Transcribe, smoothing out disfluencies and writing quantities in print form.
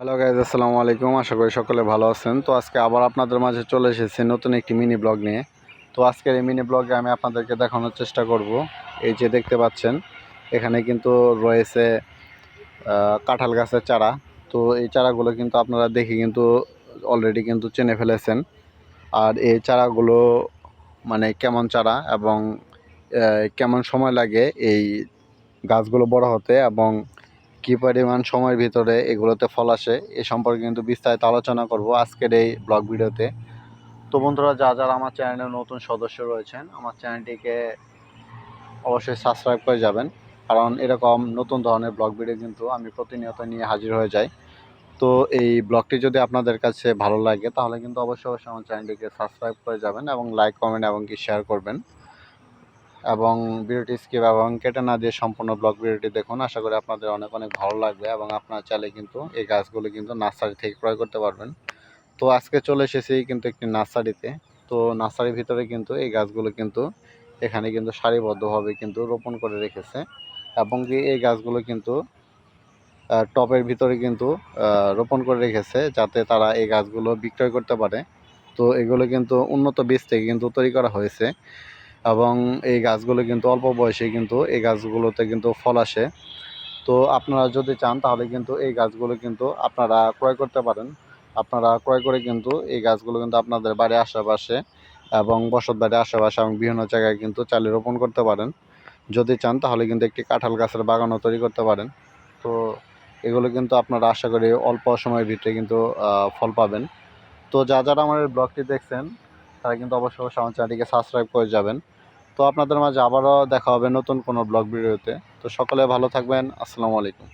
Hello guys, আসসালামু আলাইকুম। আশা করি সকলে ভালো আছেন। তো আজকে আবার আপনাদের মাঝে চলে এসেছি নতুন একটি মিনি ব্লগ নিয়ে। তো আজকের এই মিনি ব্লগে আমি আপনাদেরকে দেখানোর চেষ্টা করব। এই যে দেখতে পাচ্ছেন, এখানে কিন্তু রয়েছে কাঁঠাল গাছের চারা। তো এই চারাগুলো কিন্তু আপনারা দেখে কিন্তু অলরেডি কিন্তু চিনে ফেলেছেন। আর এই চারাগুলো মানে কেমন চারা এবং কেমন সময় লাগে এই গাছগুলো বড় হতে এবং কী পরিমাণ সময়ের ভিতরে এগুলোতে ফল আসে এ সম্পর্কে কিন্তু বিস্তারিত আলোচনা করব আজকের এই ব্লগ ভিডিওতে। তো বন্ধুরা, যারা আমার চ্যানেলের নতুন সদস্য রয়েছেন, আমার চ্যানেলটিকে অবশ্যই সাবস্ক্রাইব করে যাবেন, কারণ এরকম নতুন ধরনের ব্লগ ভিডিও কিন্তু আমি প্রতিনিয়ত নিয়ে হাজির হয়ে যাই। তো এই ব্লগটি যদি আপনাদের কাছে ভালো লাগে তাহলে কিন্তু অবশ্যই আমার চ্যানেলটিকে সাবস্ক্রাইব করে যাবেন এবং লাইক, কমেন্ট এবং কি শেয়ার করবেন এবং ভিডিওটি স্কিপ এবং কেটে না দিয়ে সম্পূর্ণ ব্লগ ভিডিওটি দেখুন। আশা করি আপনাদের অনেক অনেক ভালো লাগবে এবং আপনার চাইলে কিন্তু এই গাছগুলো কিন্তু নার্সারি থেকে ক্রয় করতে পারবেন। তো আজকে চলে এসেছি কিন্তু একটি নার্সারিতে। তো নার্সারির ভিতরে কিন্তু এই গাছগুলো কিন্তু এখানে কিন্তু সারিবদ্ধভাবে কিন্তু রোপণ করে রেখেছে এবং কি এই গাছগুলো কিন্তু টবের ভিতরে কিন্তু রোপণ করে রেখেছে যাতে তারা এই গাছগুলো বিক্রয় করতে পারে। তো এগুলো কিন্তু উন্নত বীজ থেকে কিন্তু তৈরি করা হয়েছে এবং এই গাছগুলো কিন্তু অল্প বয়সে কিন্তু এই গাছগুলোতে কিন্তু ফল আসে। তো আপনারা যদি চান তাহলে কিন্তু এই গাছগুলো কিন্তু আপনারা ক্রয় করতে পারেন। আপনারা ক্রয় করে কিন্তু এই গাছগুলো কিন্তু আপনাদের বাড়ির আশেপাশে এবং বসত বাড়ির আশেপাশে এবং বিভিন্ন জায়গায় কিন্তু চাইলে রোপণ করতে পারেন। যদি চান তাহলে কিন্তু একটি কাঁঠাল গাছের বাগানও তৈরি করতে পারেন। তো এগুলো কিন্তু আপনারা আশা করি অল্প সময়ের ভিতরে কিন্তু ফল পাবেন। তো যারা আমার এই ব্লগটি দেখছেন তারা কিন্তু অবশ্যই আমার চ্যানেলটিকে সাবস্ক্রাইব করে যাবেন। তো আপনাদের মাঝে আবারও দেখা হবে নতুন কোনো ব্লগ ভিডিওতে। তো সকলে ভালো থাকবেন। আসসালামু আলাইকুম।